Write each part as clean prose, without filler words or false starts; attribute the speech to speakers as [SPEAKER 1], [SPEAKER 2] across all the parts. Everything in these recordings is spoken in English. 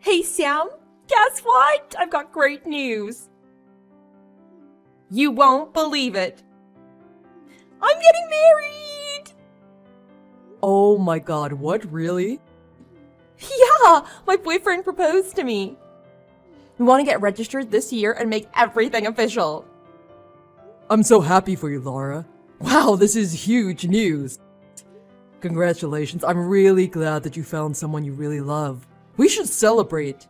[SPEAKER 1] Hey Sam, guess what? I've got great news. You won't believe it. I'm getting married!
[SPEAKER 2] Oh my god, what, really?
[SPEAKER 1] Yeah, my boyfriend proposed to me. We want to get registered this year and make everything official.
[SPEAKER 2] I'm so happy for you, Laura. Wow, this is huge news. Congratulations, I'm really glad that you found someone you really love. We should celebrate.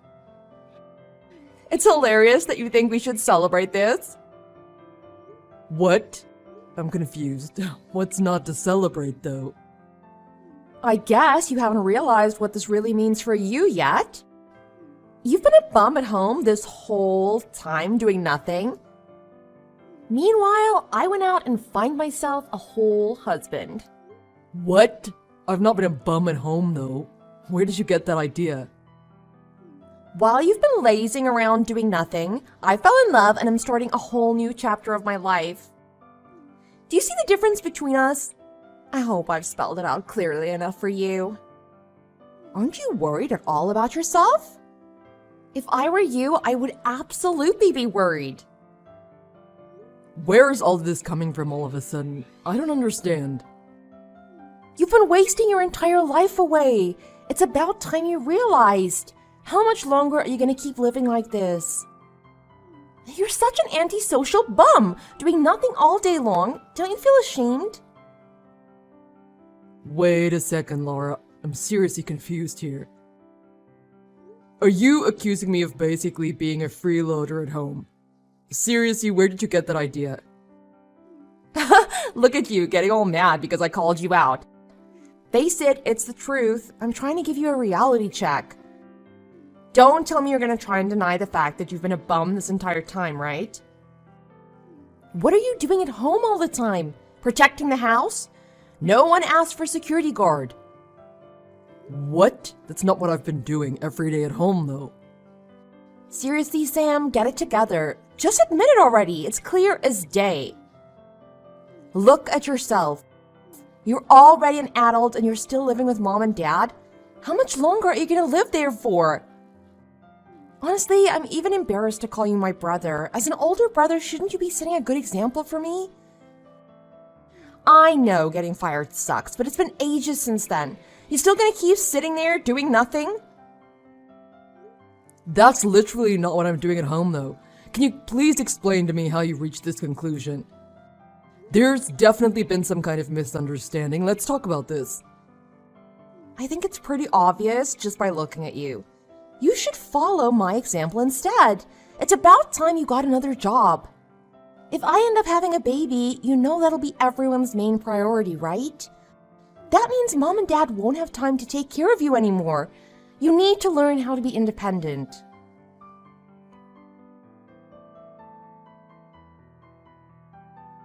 [SPEAKER 1] It's hilarious that you think we should celebrate this.
[SPEAKER 2] What? I'm confused. What's not to celebrate, though?
[SPEAKER 1] I guess you haven't realized what this really means for you yet. You've been a bum at home this whole time doing nothing. Meanwhile, I went out and found myself a whole husband.
[SPEAKER 2] What? I've not been a bum at home, though. Where did you get that idea?
[SPEAKER 1] While you've been lazing around doing nothing, I fell in love and I'm starting a whole new chapter of my life. Do you see the difference between us? I hope I've spelled it out clearly enough for you. Aren't you worried at all about yourself? If I were you, I would absolutely be worried.
[SPEAKER 2] Where is all this coming from all of a sudden? I don't understand.
[SPEAKER 1] You've been wasting your entire life away. It's about time you realized. How much longer are you going to keep living like this? You're such an antisocial bum, doing nothing all day long. Don't you feel ashamed?
[SPEAKER 2] Wait a second, Laura. I'm seriously confused here. Are you accusing me of basically being a freeloader at home? Seriously, where did you get that idea?
[SPEAKER 1] Look at you, getting all mad because I called you out. Face it, it's the truth. I'm trying to give you a reality check. Don't tell me you're gonna try and deny the fact that you've been a bum this entire time, right? What are you doing at home all the time? Protecting the house? No one asked for security guard.
[SPEAKER 2] What? That's not what I've been doing every day at home, though.
[SPEAKER 1] Seriously, Sam, get it together. Just admit it already. It's clear as day. Look at yourself. You're already an adult and you're still living with mom and dad. How much longer are you gonna live there for? Honestly, I'm even embarrassed to call you my brother. As an older brother, shouldn't you be setting a good example for me? I know getting fired sucks, but it's been ages since then. You still gonna keep sitting there doing nothing?
[SPEAKER 2] That's literally not what I'm doing at home, though. Can you please explain to me how you reached this conclusion? There's definitely been some kind of misunderstanding. Let's talk about this.
[SPEAKER 1] I think it's pretty obvious just by looking at you. You should follow my example instead. It's about time you got another job. If I end up having a baby, you know that'll be everyone's main priority, right? That means mom and dad won't have time to take care of you anymore. You need to learn how to be independent.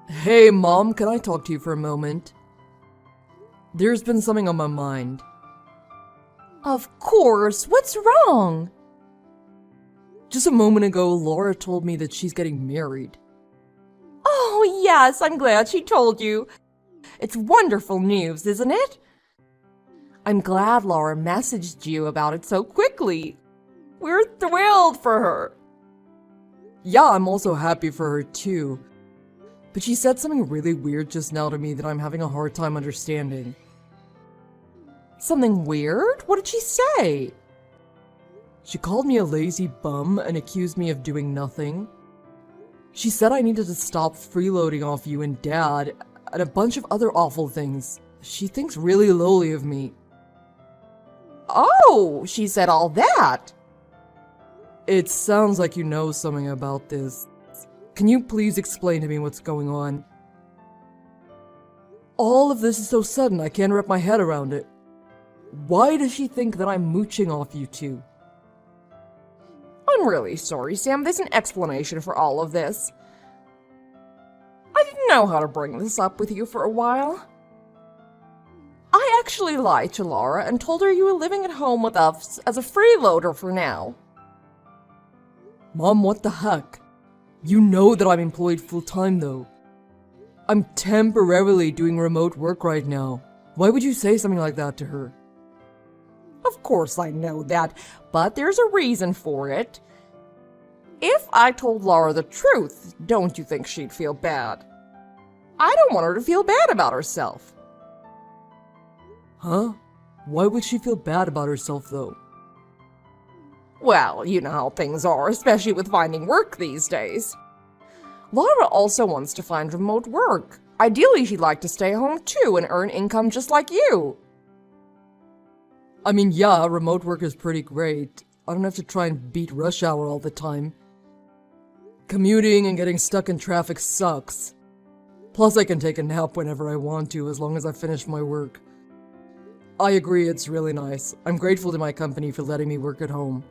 [SPEAKER 2] Hey, Mom, can I talk to you for a moment? There's been something on my mind.
[SPEAKER 1] Of course, what's wrong?
[SPEAKER 2] Just a moment ago, Laura told me that she's getting married.
[SPEAKER 1] Oh, yes, I'm glad she told you. It's wonderful news, isn't it? I'm glad Laura messaged you about it so quickly. We're thrilled for her.
[SPEAKER 2] Yeah, I'm also happy for her too. But she said something really weird just now to me that I'm having a hard time understanding.
[SPEAKER 1] Something weird? What did she say?
[SPEAKER 2] She called me a lazy bum and accused me of doing nothing. She said I needed to stop freeloading off you and Dad, and a bunch of other awful things. She thinks really lowly of me.
[SPEAKER 1] Oh, she said all that.
[SPEAKER 2] It sounds like you know something about this. Can you please explain to me what's going on? All of this is so sudden, I can't wrap my head around it. Why does she think that I'm mooching off you two?
[SPEAKER 1] I'm really sorry, Sam. There's an explanation for all of this. I didn't know how to bring this up with you for a while. I actually lied to Laura and told her you were living at home with us as a freeloader for now.
[SPEAKER 2] Mom, what the heck? You know that I'm employed full-time, though. I'm temporarily doing remote work right now. Why would you say something like that to her?
[SPEAKER 1] Of course I know that, but there's a reason for it. If I told Laura the truth, don't you think she'd feel bad? I don't want her to feel bad about herself.
[SPEAKER 2] Huh? Why would she feel bad about herself, though?
[SPEAKER 1] Well, you know how things are, especially with finding work these days. Laura also wants to find remote work. Ideally, she'd like to stay home too and earn income just like you.
[SPEAKER 2] I mean, yeah, remote work is pretty great. I don't have to try and beat rush hour all the time. Commuting and getting stuck in traffic sucks. Plus, I can take a nap whenever I want to, as long as I finish my work. I agree, it's really nice. I'm grateful to my company for letting me work at home.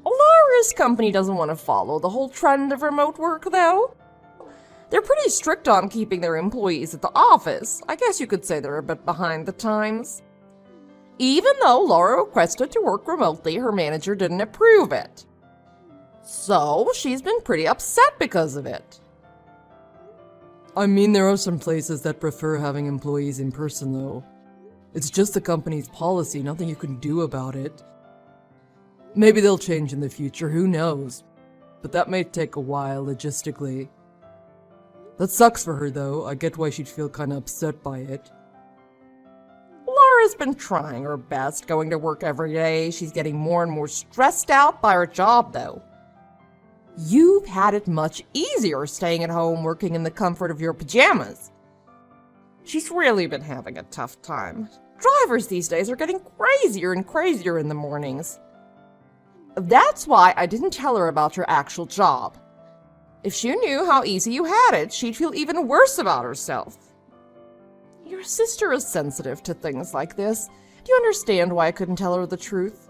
[SPEAKER 1] Laura's company doesn't want to follow the whole trend of remote work, though. They're pretty strict on keeping their employees at the office. I guess you could say they're a bit behind the times. Even though Laura requested to work remotely, her manager didn't approve it. So, she's been pretty upset because of it.
[SPEAKER 2] I mean, there are some places that prefer having employees in person, though. It's just the company's policy, nothing you can do about it. Maybe they'll change in the future, who knows? But that may take a while, logistically. That sucks for her, though. I get why she'd feel kinda upset by it.
[SPEAKER 1] Laura's been trying her best, going to work every day. She's getting more and more stressed out by her job, though. You've had it much easier staying at home working in the comfort of your pajamas. She's really been having a tough time. Drivers these days are getting crazier and crazier in the mornings. That's why I didn't tell her about your actual job. If she knew how easy you had it, she'd feel even worse about herself. Your sister is sensitive to things like this. Do you understand why I couldn't tell her the truth?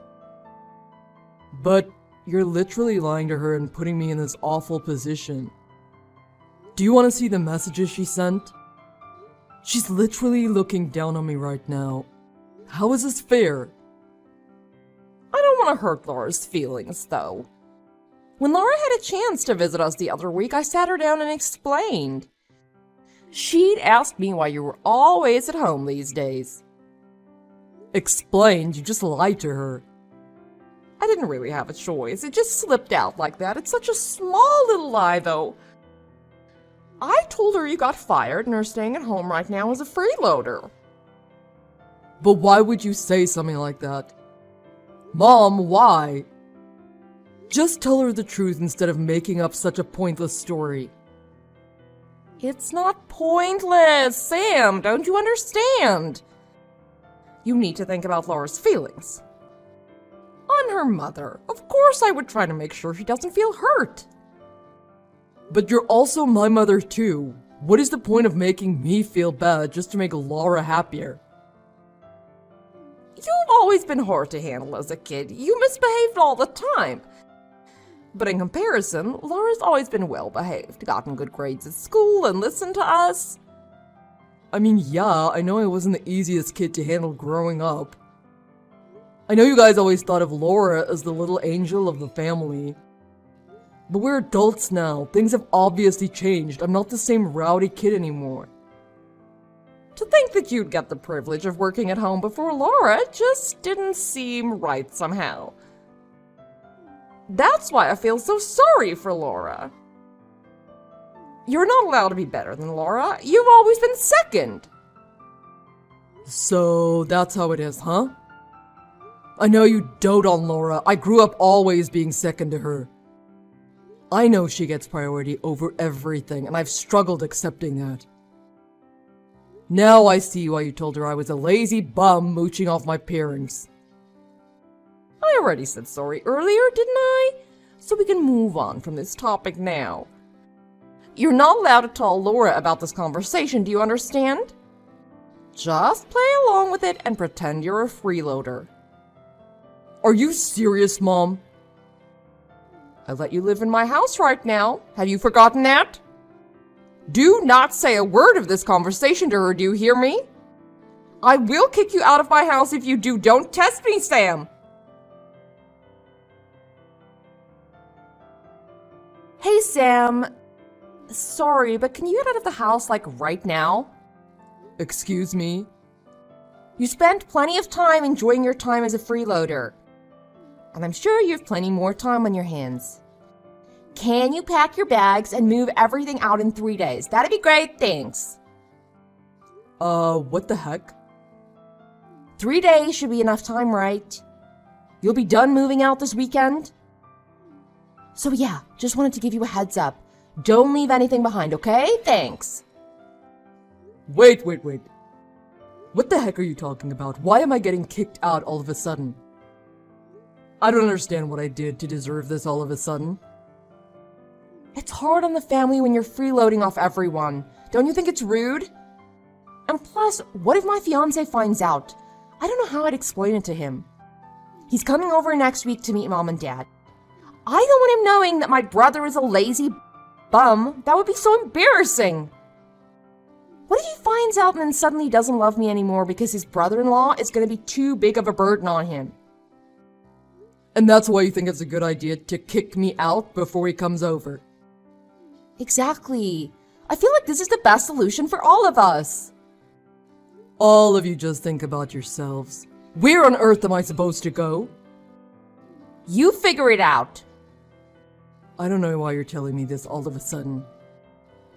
[SPEAKER 2] But you're literally lying to her and putting me in this awful position. Do you want to see the messages she sent? She's literally looking down on me right now. How is this fair?
[SPEAKER 1] I don't want to hurt Laura's feelings, though. When Laura had a chance to visit us the other week, I sat her down and explained. She'd asked me why you were always at home these days.
[SPEAKER 2] Explained? You just lied to her.
[SPEAKER 1] I didn't really have a choice. It just slipped out like that. It's such a small little lie, though. I told her you got fired and are staying at home right now as a freeloader.
[SPEAKER 2] But why would you say something like that? Mom, why? Just tell her the truth instead of making up such a pointless story.
[SPEAKER 1] It's not pointless, Sam. Don't you understand? You need to think about Laura's feelings. On her mother. Of course I would try to make sure she doesn't feel hurt.
[SPEAKER 2] But you're also my mother too. What is the point of making me feel bad just to make Laura happier?
[SPEAKER 1] You've always been hard to handle as a kid. You misbehaved all the time. But in comparison, Laura's always been well-behaved, gotten good grades at school, and listened to us.
[SPEAKER 2] I mean, yeah, I know I wasn't the easiest kid to handle growing up. I know you guys always thought of Laura as the little angel of the family. But we're adults now. Things have obviously changed. I'm not the same rowdy kid anymore.
[SPEAKER 1] To think that you'd get the privilege of working at home before Laura just didn't seem right somehow. That's why I feel so sorry for Laura. You're not allowed to be better than Laura. You've always been second.
[SPEAKER 2] So that's how it is, huh? I know you dote on Laura. I grew up always being second to her. I know she gets priority over everything, and I've struggled accepting that. Now I see why you told her I was a lazy bum mooching off my parents.
[SPEAKER 1] I already said sorry earlier, didn't I? So we can move on from this topic now. You're not allowed to tell Laura about this conversation, do you understand? Just play along with it and pretend you're a freeloader.
[SPEAKER 2] Are you serious, Mom?
[SPEAKER 1] I let you live in my house right now. Have you forgotten that? Do not say a word of this conversation to her, do you hear me? I will kick you out of my house if you do. Don't test me, Sam. Hey, Sam. Sorry, but can you get out of the house, like, right now?
[SPEAKER 2] Excuse me?
[SPEAKER 1] You spent plenty of time enjoying your time as a freeloader. And I'm sure you have plenty more time on your hands. Can you pack your bags and move everything out in 3 days? That'd be great, thanks.
[SPEAKER 2] What the heck?
[SPEAKER 1] 3 days should be enough time, right? You'll be done moving out this weekend? So yeah, just wanted to give you a heads up. Don't leave anything behind, okay? Thanks.
[SPEAKER 2] Wait. What the heck are you talking about? Why am I getting kicked out all of a sudden? I don't understand what I did to deserve this all of a sudden.
[SPEAKER 1] It's hard on the family when you're freeloading off everyone. Don't you think it's rude? And plus, what if my fiance finds out? I don't know how I'd explain it to him. He's coming over next week to meet Mom and Dad. I don't want him knowing that my brother is a lazy bum. That would be so embarrassing. What if he finds out and then suddenly doesn't love me anymore because his brother-in-law is going to be too big of a burden on him?
[SPEAKER 2] And that's why you think it's a good idea to kick me out before he comes over?
[SPEAKER 1] Exactly. I feel like this is the best solution for all of us.
[SPEAKER 2] All of you just think about yourselves. Where on earth am I supposed to go?
[SPEAKER 1] You figure it out.
[SPEAKER 2] I don't know why you're telling me this all of a sudden.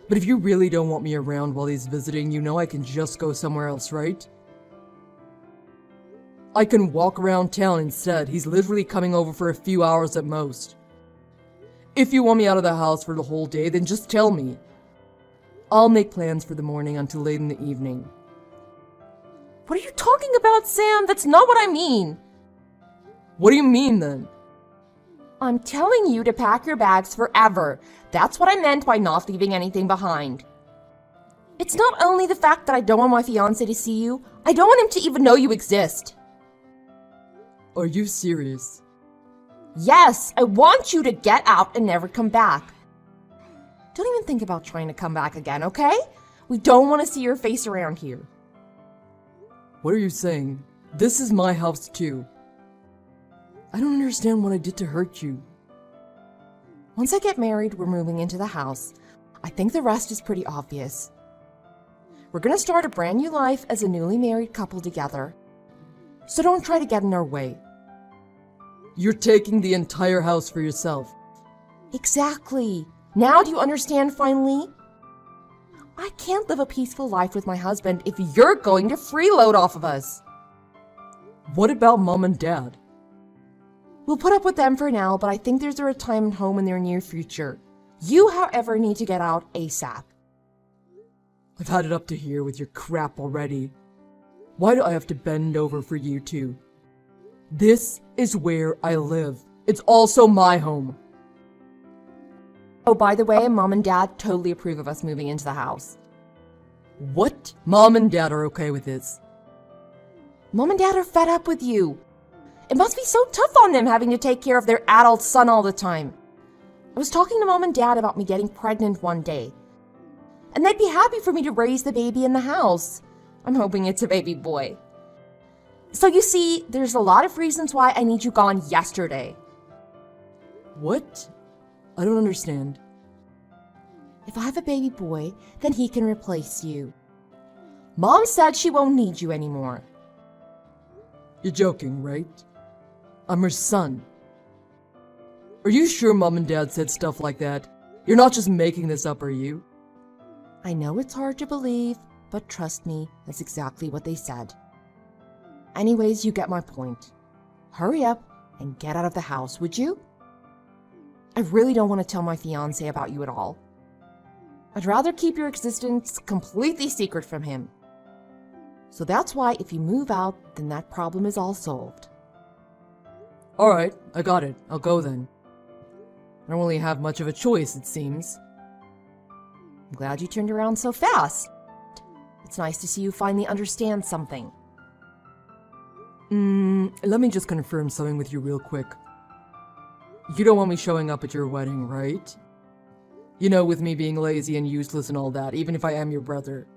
[SPEAKER 2] But if you really don't want me around while he's visiting, you know I can just go somewhere else, right? I can walk around town instead. He's literally coming over for a few hours at most. If you want me out of the house for the whole day, then just tell me. I'll make plans for the morning until late in the evening.
[SPEAKER 1] What are you talking about, Sam? That's not what I mean.
[SPEAKER 2] What do you mean then?
[SPEAKER 1] I'm telling you to pack your bags forever. That's what I meant by not leaving anything behind. It's not only the fact that I don't want my fiancé to see you, I don't want him to even know you exist.
[SPEAKER 2] Are you serious?
[SPEAKER 1] Yes, I want you to get out and never come back. Don't even think about trying to come back again, okay? We don't want to see your face around here.
[SPEAKER 2] What are you saying? This is my house too. I don't understand what I did to hurt you.
[SPEAKER 1] Once I get married, we're moving into the house. I think the rest is pretty obvious. We're gonna start a brand new life as a newly married couple together. So don't try to get in our way.
[SPEAKER 2] You're taking the entire house for yourself.
[SPEAKER 1] Exactly. Now do you understand finally? I can't live a peaceful life with my husband if you're going to freeload off of us.
[SPEAKER 2] What about Mom and Dad?
[SPEAKER 1] We'll put up with them for now, but I think there's a retirement home in their near future. You, however, need to get out ASAP.
[SPEAKER 2] I've had it up to here with your crap already. Why do I have to bend over for you two? This is where I live. It's also my home.
[SPEAKER 1] Oh, by the way, Mom and Dad totally approve of us moving into the house.
[SPEAKER 2] What? Mom and Dad are okay with this?
[SPEAKER 1] Mom and Dad are fed up with you. It must be so tough on them having to take care of their adult son all the time. I was talking to Mom and Dad about me getting pregnant one day. And they'd be happy for me to raise the baby in the house. I'm hoping it's a baby boy. So you see, there's a lot of reasons why I need you gone yesterday.
[SPEAKER 2] What? I don't understand.
[SPEAKER 1] If I have a baby boy, then he can replace you. Mom said she won't need you anymore.
[SPEAKER 2] You're joking, right? I'm her son. Are you sure Mom and Dad said stuff like that? You're not just making this up, are you?
[SPEAKER 1] I know it's hard to believe, but trust me, that's exactly what they said. Anyways, you get my point. Hurry up and get out of the house, would you? I really don't want to tell my fiancé about you at all. I'd rather keep your existence completely secret from him. So that's why if you move out, then that problem is all solved.
[SPEAKER 2] Alright, I got it. I'll go then. I don't really have much of a choice, it seems.
[SPEAKER 1] I'm glad you turned around so fast. It's nice to see you finally understand something.
[SPEAKER 2] Let me just confirm something with you real quick. You don't want me showing up at your wedding, right? You know, with me being lazy and useless and all that, even if I am your brother.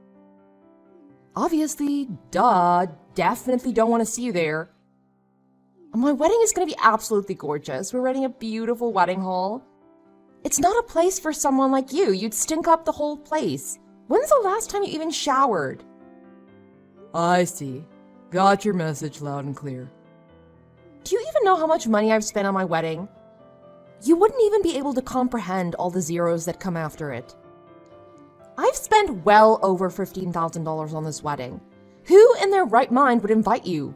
[SPEAKER 1] Obviously, duh, definitely don't want to see you there. My wedding is going to be absolutely gorgeous. We're renting a beautiful wedding hall. It's not a place for someone like you. You'd stink up the whole place. When's the last time you even showered?
[SPEAKER 2] I see. Got your message loud and clear.
[SPEAKER 1] Do you even know how much money I've spent on my wedding? You wouldn't even be able to comprehend all the zeros that come after it. I've spent well over $15,000 on this wedding. Who in their right mind would invite you?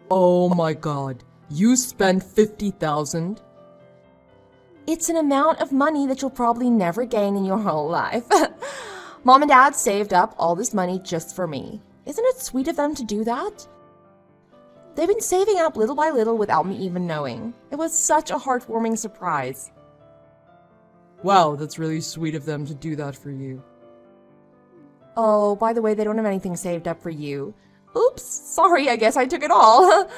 [SPEAKER 2] Oh my god, you spent $50,000?
[SPEAKER 1] It's an amount of money that you'll probably never gain in your whole life. Mom and Dad saved up all this money just for me. Isn't it sweet of them to do that? They've been saving up little by little without me even knowing. It was such a heartwarming surprise.
[SPEAKER 2] Wow, that's really sweet of them to do that for you.
[SPEAKER 1] Oh, by the way, they don't have anything saved up for you. Oops, sorry, I guess I took it all.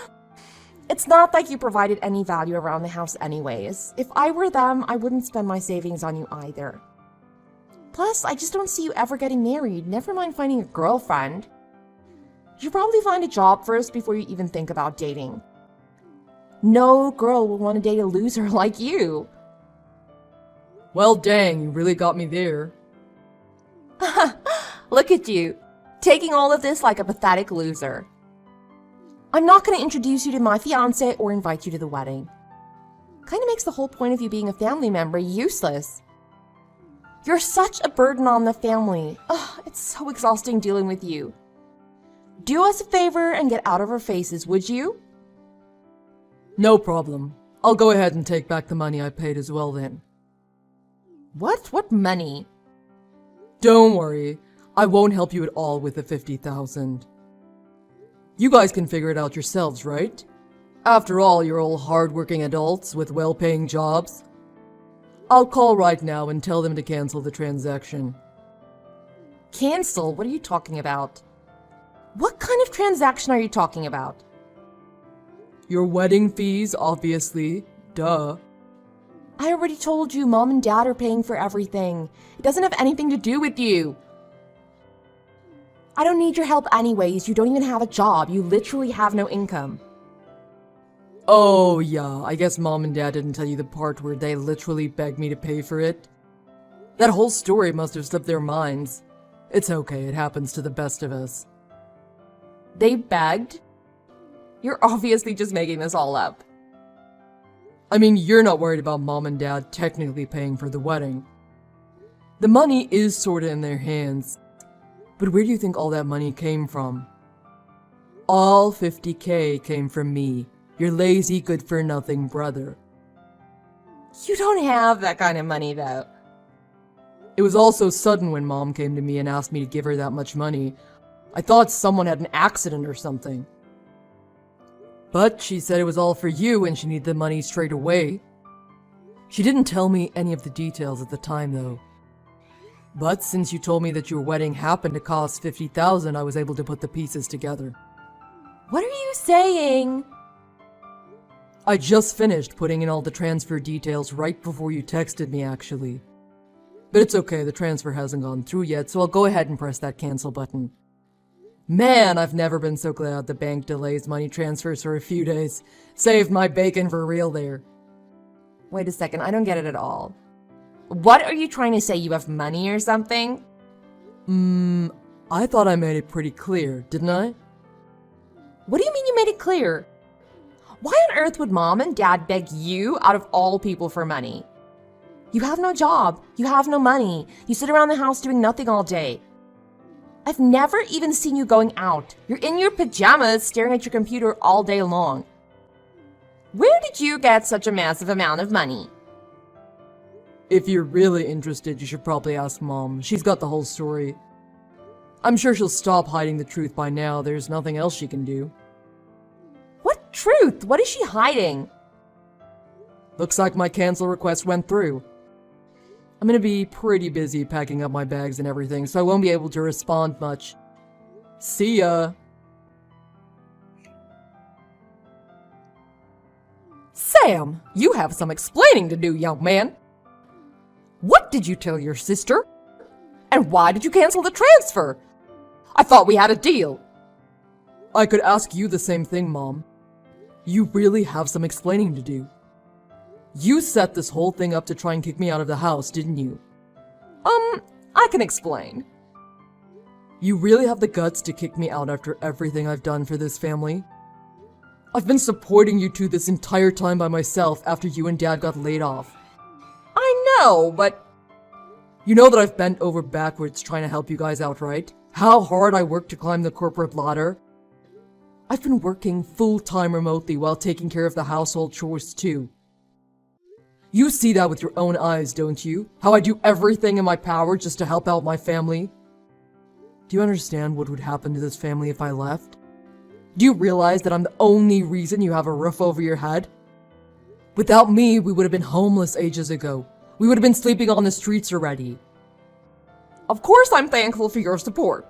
[SPEAKER 1] It's not like you provided any value around the house anyways. If I were them, I wouldn't spend my savings on you either. Plus, I just don't see you ever getting married, never mind finding a girlfriend. You should probably find a job first before you even think about dating. No girl will want to date a loser like you.
[SPEAKER 2] Well, dang, you really got me there.
[SPEAKER 1] Look at you, taking all of this like a pathetic loser. I'm not going to introduce you to my fiancé or invite you to the wedding. Kind of makes the whole point of you being a family member useless. You're such a burden on the family. Ugh, it's so exhausting dealing with you. Do us a favor and get out of our faces, would you?
[SPEAKER 2] No problem. I'll go ahead and take back the money I paid as well then.
[SPEAKER 1] What? What money?
[SPEAKER 2] Don't worry. I won't help you at all with the $50,000. You guys can figure it out yourselves, right? After all, you're all hard-working adults with well-paying jobs. I'll call right now and tell them to cancel the transaction.
[SPEAKER 1] Cancel? What are you talking about? What kind of transaction are you talking about?
[SPEAKER 2] Your wedding fees, obviously. Duh.
[SPEAKER 1] I already told you Mom and Dad are paying for everything. It doesn't have anything to do with you. I don't need your help anyways. You don't even have a job. You literally have no income.
[SPEAKER 2] Oh yeah, I guess Mom and Dad didn't tell you the part where they literally begged me to pay for it. That whole story must have slipped their minds. It's okay, it happens to the best of us.
[SPEAKER 1] They begged? You're obviously just making this all up.
[SPEAKER 2] I mean, you're not worried about Mom and Dad technically paying for the wedding. The money is sorta in their hands. But where do you think all that money came from? All $50K came from me, your lazy, good-for-nothing brother.
[SPEAKER 1] You don't have that kind of money, though.
[SPEAKER 2] It was all so sudden when Mom came to me and asked me to give her that much money. I thought someone had an accident or something. But she said it was all for you and she needed the money straight away. She didn't tell me any of the details at the time, though. But since you told me that your wedding happened to cost $50,000, I was able to put the pieces together.
[SPEAKER 1] What are you saying?
[SPEAKER 2] I just finished putting in all the transfer details right before you texted me, actually. But it's okay, the transfer hasn't gone through yet, so I'll go ahead and press that cancel button. Man, I've never been so glad the bank delays money transfers for a few days. Saved my bacon for real there.
[SPEAKER 1] Wait a second, I don't get it at all. What are you trying to say? You have money or something?
[SPEAKER 2] I thought I made it pretty clear, didn't I?
[SPEAKER 1] What do you mean you made it clear? Why on earth would Mom and Dad beg you, out of all people, for money? You have no job. You have no money. You sit around the house doing nothing all day. I've never even seen you going out. You're in your pajamas staring at your computer all day long. Where did you get such a massive amount of money?
[SPEAKER 2] If you're really interested, you should probably ask Mom. She's got the whole story. I'm sure she'll stop hiding the truth by now. There's nothing else she can do.
[SPEAKER 1] What truth? What is she hiding?
[SPEAKER 2] Looks like my cancel request went through. I'm gonna be pretty busy packing up my bags and everything, so I won't be able to respond much. See ya!
[SPEAKER 1] Sam, you have some explaining to do, young man. What did you tell your sister? And why did you cancel the transfer? I thought we had a deal.
[SPEAKER 2] I could ask you the same thing, Mom. You really have some explaining to do. You set this whole thing up to try and kick me out of the house, didn't you?
[SPEAKER 1] I can explain.
[SPEAKER 2] You really have the guts to kick me out after everything I've done for this family? I've been supporting you two this entire time by myself after you and Dad got laid off.
[SPEAKER 1] I know, but
[SPEAKER 2] You know that I've bent over backwards trying to help you guys out, right? How hard I worked to climb the corporate ladder? I've been working full-time remotely while taking care of the household chores too. You see that with your own eyes, don't you? How I do everything in my power just to help out my family? Do you understand what would happen to this family if I left? Do you realize that I'm the only reason you have a roof over your head? Without me, we would have been homeless ages ago. We would have been sleeping on the streets already.
[SPEAKER 1] of course I'm thankful for your support.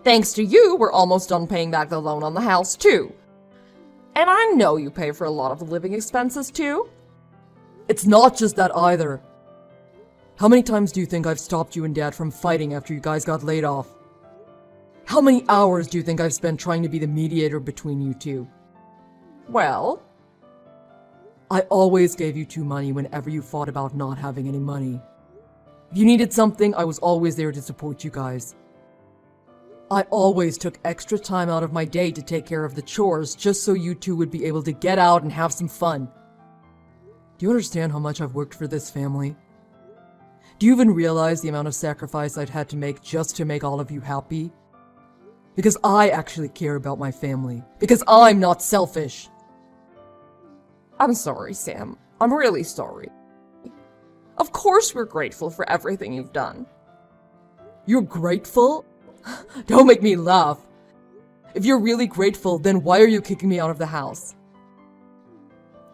[SPEAKER 1] Thanks to you, we're almost done paying back the loan on the house, too. And I know you pay for a lot of the living expenses, too.
[SPEAKER 2] It's not just that either. How many times do you think I've stopped you and Dad from fighting after you guys got laid off? How many hours do you think I've spent trying to be the mediator between you two?
[SPEAKER 1] Well,
[SPEAKER 2] I always gave you two money whenever you fought about not having any money. If you needed something, I was always there to support you guys. I always took extra time out of my day to take care of the chores just so you two would be able to get out and have some fun. Do you understand how much I've worked for this family? Do you even realize the amount of sacrifice I'd had to make just to make all of you happy? Because I actually care about my family. Because I'm not selfish.
[SPEAKER 1] I'm sorry, Sam. I'm really sorry. Of course we're grateful for everything you've done.
[SPEAKER 2] You're grateful? Don't make me laugh. If you're really grateful, then why are you kicking me out of the house?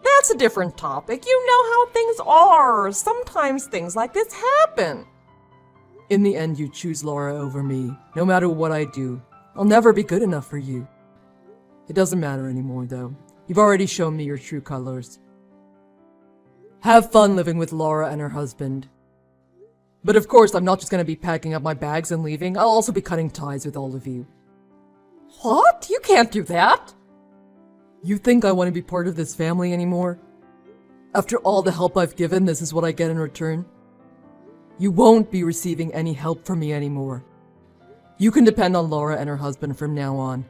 [SPEAKER 1] That's a different topic. You know how things are. Sometimes things like this happen.
[SPEAKER 2] In the end, you choose Laura over me. No matter what I do, I'll never be good enough for you. It doesn't matter anymore, though. You've already shown me your true colors. Have fun living with Laura and her husband. But of course, I'm not just going to be packing up my bags and leaving. I'll also be cutting ties with all of you.
[SPEAKER 1] What? You can't do that.
[SPEAKER 2] You think I want to be part of this family anymore? After all the help I've given, this is what I get in return? You won't be receiving any help from me anymore. You can depend on Laura and her husband from now on.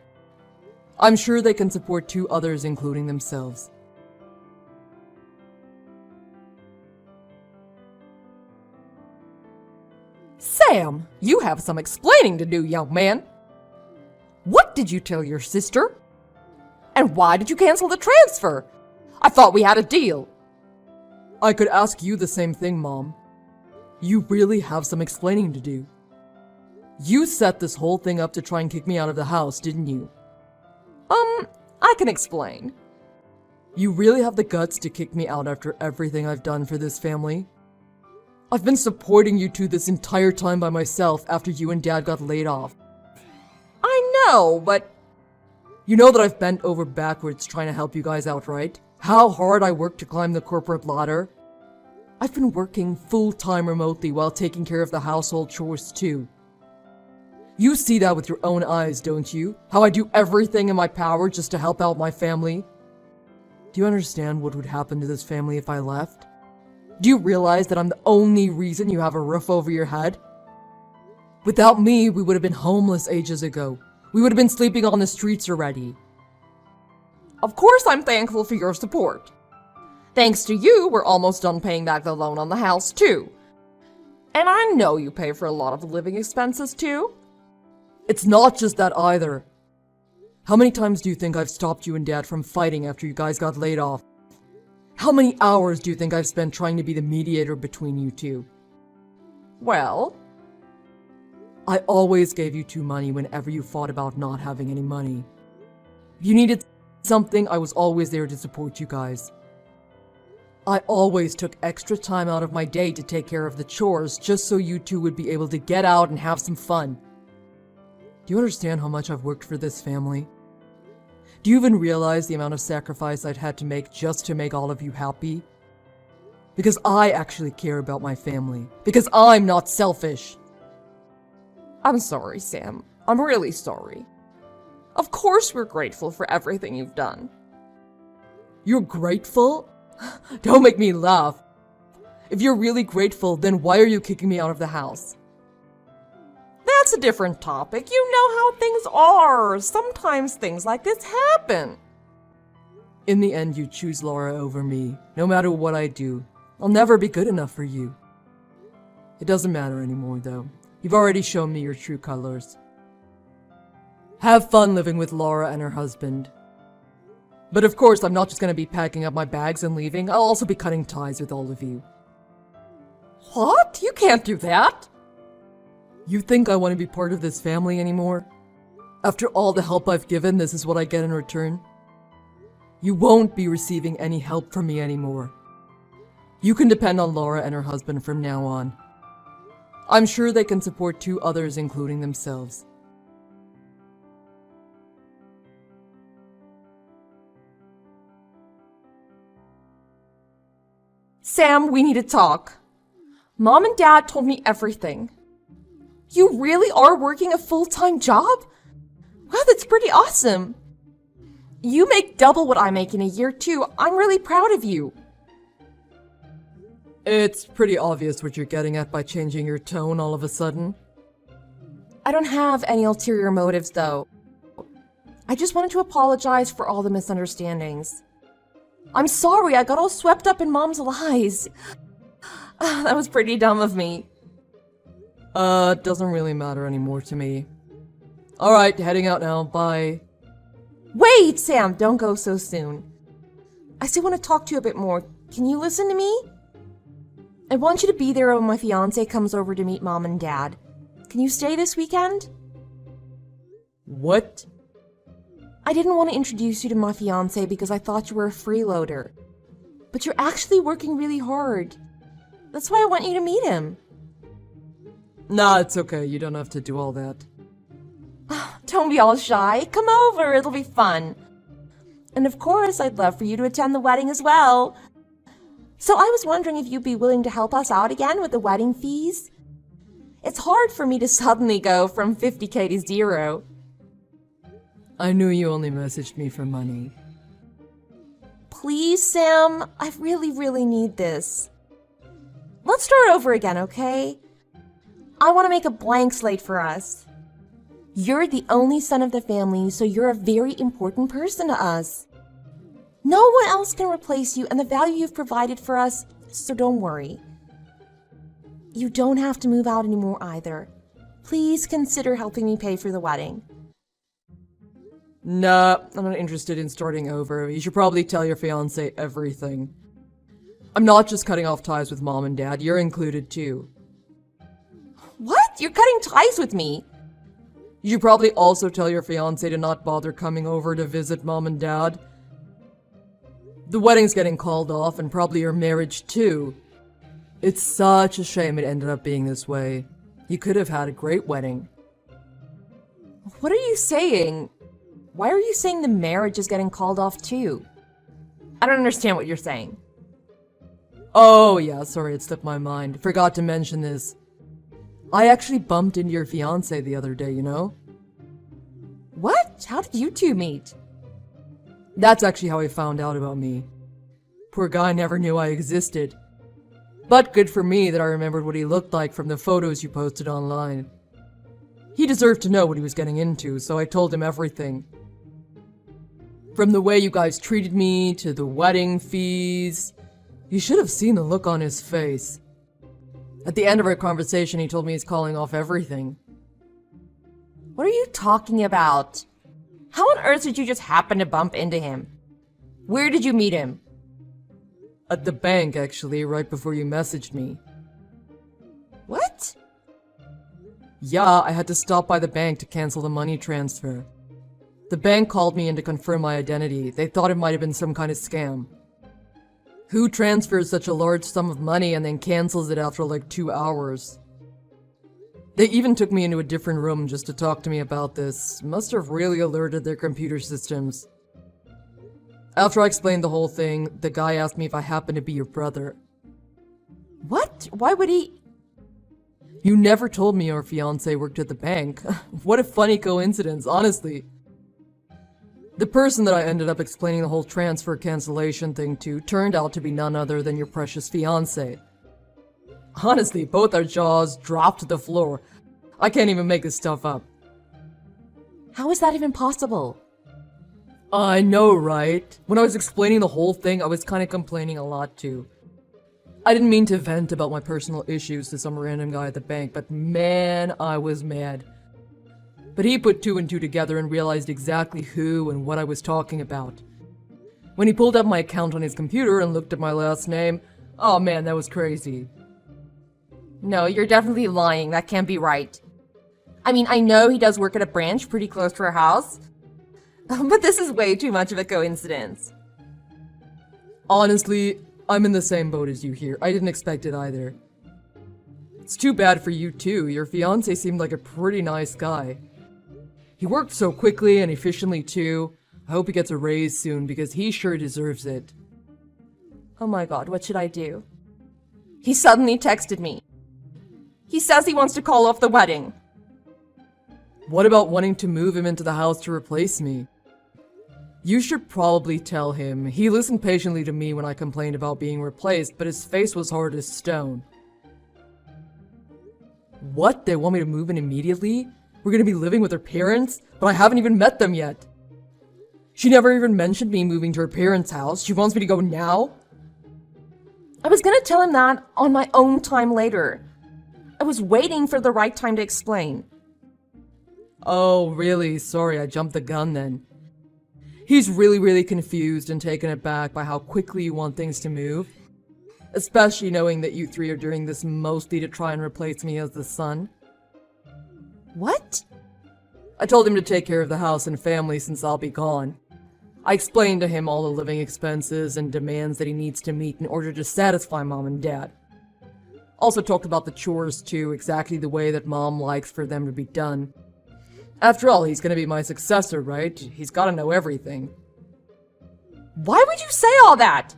[SPEAKER 2] I'm sure they can support two others, including themselves.
[SPEAKER 1] Sam, you have some explaining to do, young man. What did you tell your sister? And why did you cancel the transfer? I thought we had a deal.
[SPEAKER 2] I could ask you the same thing, Mom. You really have some explaining to do. You set this whole thing up to try and kick me out of the house, didn't you?
[SPEAKER 1] I can explain.
[SPEAKER 2] You really have the guts to kick me out after everything I've done for this family? I've been supporting you two this entire time by myself after you and Dad got laid off.
[SPEAKER 1] I know, but
[SPEAKER 2] You know that I've bent over backwards trying to help you guys out, right? How hard I worked to climb the corporate ladder? I've been working full-time remotely while taking care of the household chores too. You see that with your own eyes, don't you? How I do everything in my power just to help out my family? Do you understand what would happen to this family if I left? Do you realize that I'm the only reason you have a roof over your head? Without me, we would have been homeless ages ago. We would have been sleeping on the streets already.
[SPEAKER 1] of course I'm thankful for your support. Thanks to you, we're almost done paying back the loan on the house, too. And I know you pay for a lot of the living expenses, too.
[SPEAKER 2] It's not just that either. How many times do you think I've stopped you and Dad from fighting after you guys got laid off? How many hours do you think I've spent trying to be the mediator between you two?
[SPEAKER 1] Well,
[SPEAKER 2] I always gave you two money whenever you fought about not having any money. If you needed something, I was always there to support you guys. I always took extra time out of my day to take care of the chores just so you two would be able to get out and have some fun. Do you understand how much I've worked for this family? Do you even realize the amount of sacrifice I'd had to make just to make all of you happy? Because I actually care about my family. Because I'm not selfish.
[SPEAKER 1] I'm sorry, Sam. I'm really sorry. Of course we're grateful for everything you've done.
[SPEAKER 2] You're grateful? Don't make me laugh. If you're really grateful, then why are you kicking me out of the house?
[SPEAKER 1] That's
[SPEAKER 2] that's a different topic. You know how things are. Sometimes things like this happen. In the end, you choose Laura over me. No matter what I do, I'll never be good enough for you. It doesn't matter anymore, though. You've already shown me your true colors. Have fun living with Laura and her husband. But of course, I'm not just going to be packing up my bags and leaving. I'll also be cutting ties with all of you. What? You can't do that! You think I want to be part of this family anymore? After all the help I've given, this is what I get in return? You won't be receiving any help from me anymore. You can depend on Laura and her husband from now on. I'm sure they can support 2 others, including themselves.
[SPEAKER 1] Sam, we need to talk. Mom and Dad told me everything. You really are working a full-time job? Wow, that's pretty awesome. You make double what I make in a year, too. I'm really proud of you.
[SPEAKER 2] It's pretty obvious what you're getting at by changing your tone all of a sudden.
[SPEAKER 1] I don't have any ulterior motives, though. I just wanted to apologize for all the misunderstandings. I'm sorry I got all swept up in Mom's lies. That was pretty dumb of me.
[SPEAKER 2] It doesn't really matter anymore to me. Alright, heading out now, bye.
[SPEAKER 1] Wait, Sam, don't go so soon. I still want to talk to you a bit more. Can you listen to me? I want you to be there when my fiancé comes over to meet Mom and Dad. Can you stay this weekend?
[SPEAKER 2] What?
[SPEAKER 1] I didn't want to introduce you to my fiancé because I thought you were a freeloader. But you're actually working really hard. That's why I want you to meet him.
[SPEAKER 2] Nah, it's okay. You don't have to do all that.
[SPEAKER 1] Don't be all shy. Come over. It'll be fun. And of course, I'd love for you to attend the wedding as well. So I was wondering if you'd be willing to help us out again with the wedding fees? It's hard for me to suddenly go from 50K to 0.
[SPEAKER 2] I knew you only messaged me for money.
[SPEAKER 1] Please, Sam. I really need this. Let's start over again, okay? I want to make a blank slate for us. You're the only son of the family, so you're a very important person to us. No one else can replace you and the value you've provided for us, so don't worry. You don't have to move out anymore either. Please consider helping me pay for the wedding.
[SPEAKER 2] Nah, I'm not interested in starting over. You should probably tell your fiancé everything. I'm not just cutting off ties with Mom and Dad, you're included too.
[SPEAKER 1] What? You're cutting ties with me?
[SPEAKER 2] You should probably also tell your fiancé to not bother coming over to visit Mom and Dad. The wedding's getting called off, and probably your marriage too. It's such a shame it ended up being this way. You could have had a great wedding.
[SPEAKER 1] What are you saying? Why are you saying the marriage is getting called off too? I don't understand what you're saying.
[SPEAKER 2] Oh yeah, sorry, it slipped my mind. Forgot to mention this. I actually bumped into your fiancé the other day, you know?
[SPEAKER 1] What? How did you two meet?
[SPEAKER 2] That's actually how he found out about me. Poor guy never knew I existed. But good for me that I remembered what he looked like from the photos you posted online. He deserved to know what he was getting into, so I told him everything. From the way you guys treated me, to the wedding fees. You should have seen the look on his face. At the end of our conversation, he told me he's calling off everything.
[SPEAKER 1] What are you talking about? How on earth did you just happen to bump into him? Where did you meet him?
[SPEAKER 2] At the bank, actually, right before you messaged me.
[SPEAKER 1] What?
[SPEAKER 2] Yeah, I had to stop by the bank to cancel the money transfer. The bank called me in to confirm my identity. They thought it might have been some kind of scam. Who transfers such a large sum of money and then cancels it after like 2 hours? They even took me into a different room just to talk to me about this. Must have really alerted their computer systems. After I explained the whole thing, the guy asked me if I happened to be your brother.
[SPEAKER 1] What? Why would he?
[SPEAKER 2] You never told me your fiancé worked at the bank. What a funny coincidence, honestly. The person that I ended up explaining the whole transfer cancellation thing to turned out to be none other than your precious fiancé. Honestly, both our jaws dropped to the floor. I can't even make this stuff up.
[SPEAKER 1] How is that even possible?
[SPEAKER 2] I know, right? When I was explaining the whole thing, I was kind of complaining a lot too. I didn't mean to vent about my personal issues to some random guy at the bank, but man, I was mad. But he put two and two together and realized exactly who and what I was talking about. When he pulled up my account on his computer and looked at my last name, oh man, that was crazy.
[SPEAKER 1] No, you're definitely lying. That can't be right. I mean, I know he does work at a branch pretty close to our house, but this is way too much of a coincidence.
[SPEAKER 2] Honestly, I'm in the same boat as you here. I didn't expect it either. It's too bad for you too. Your fiancé seemed like a pretty nice guy. He worked so quickly and efficiently too. I hope he gets a raise soon because he sure deserves it.
[SPEAKER 1] Oh my god, what should I do? He suddenly texted me. He says he wants to call off the wedding.
[SPEAKER 2] What about wanting to move him into the house to replace me? You should probably tell him. He listened patiently to me when I complained about being replaced, but his face was hard as stone. What? They want me to move in immediately? We're gonna be living with her parents? But I haven't even met them yet. She never even mentioned me moving to her parents' house. She wants me to go now?
[SPEAKER 1] I was gonna tell him that on my own time later. I was waiting for the right time to explain.
[SPEAKER 2] Oh, really? Sorry, I jumped the gun then. He's really confused and taken aback by how quickly you want things to move. Especially knowing that you three are doing this mostly to try and replace me as the son.
[SPEAKER 1] What?
[SPEAKER 2] I told him to take care of the house and family since I'll be gone. I explained to him all the living expenses and demands that he needs to meet in order to satisfy mom and dad. Also talked about the chores too, exactly the way that mom likes for them to be done. After all, he's gonna be my successor, right? He's gotta know everything.
[SPEAKER 1] Why would you say all that?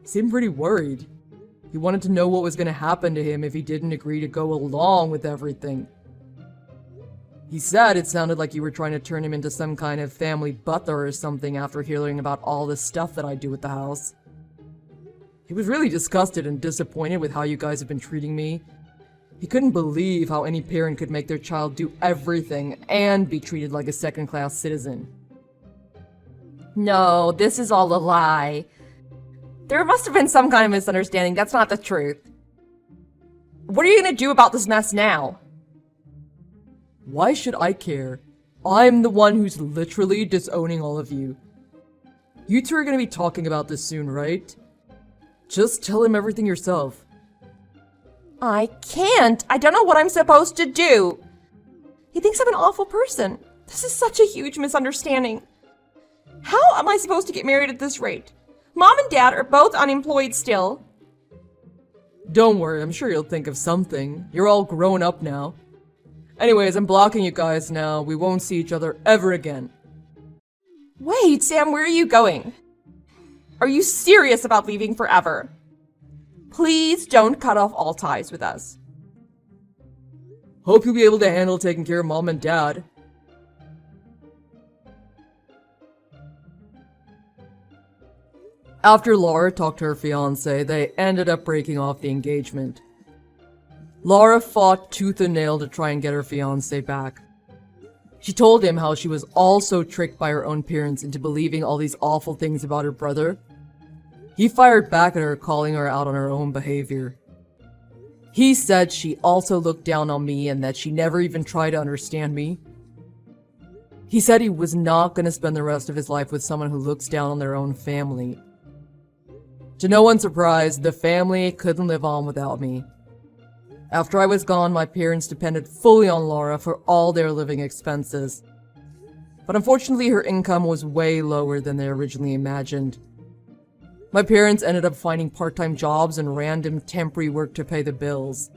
[SPEAKER 2] He seemed pretty worried. He wanted to know what was gonna happen to him if he didn't agree to go along with everything. He said it sounded like you were trying to turn him into some kind of family butler or something after hearing about all the stuff that I do with the house. He was really disgusted and disappointed with how you guys have been treating me. He couldn't believe how any parent could make their child do everything and be treated like a second-class citizen.
[SPEAKER 1] No, this is all a lie. There must have been some kind of misunderstanding. That's not the truth. What are you gonna do about this mess now?
[SPEAKER 2] Why should I care? I'm the one who's literally disowning all of you. You two are gonna be talking about this soon, right? Just tell him everything yourself.
[SPEAKER 1] I can't. I don't know what I'm supposed to do. He thinks I'm an awful person. This is such a huge misunderstanding. How am I supposed to get married at this rate? Mom and Dad are both unemployed still.
[SPEAKER 2] Don't worry, I'm sure you'll think of something. You're all grown up now. Anyways, I'm blocking you guys now. We won't see each other ever again.
[SPEAKER 1] Wait, Sam, where are you going? Are you serious about leaving forever? Please don't cut off all ties with us.
[SPEAKER 2] Hope you'll be able to handle taking care of mom and dad. After Laura talked to her fiancé, they ended up breaking off the engagement. Laura fought tooth and nail to try and get her fiancé back. She told him how she was also tricked by her own parents into believing all these awful things about her brother. He fired back at her, calling her out on her own behavior. He said she also looked down on me and that she never even tried to understand me. He said he was not going to spend the rest of his life with someone who looks down on their own family. To no one's surprise, the family couldn't live on without me. After I was gone, my parents depended fully on Laura for all their living expenses. But unfortunately, her income was way lower than they originally imagined. My parents ended up finding part-time jobs and random temporary work to pay the bills.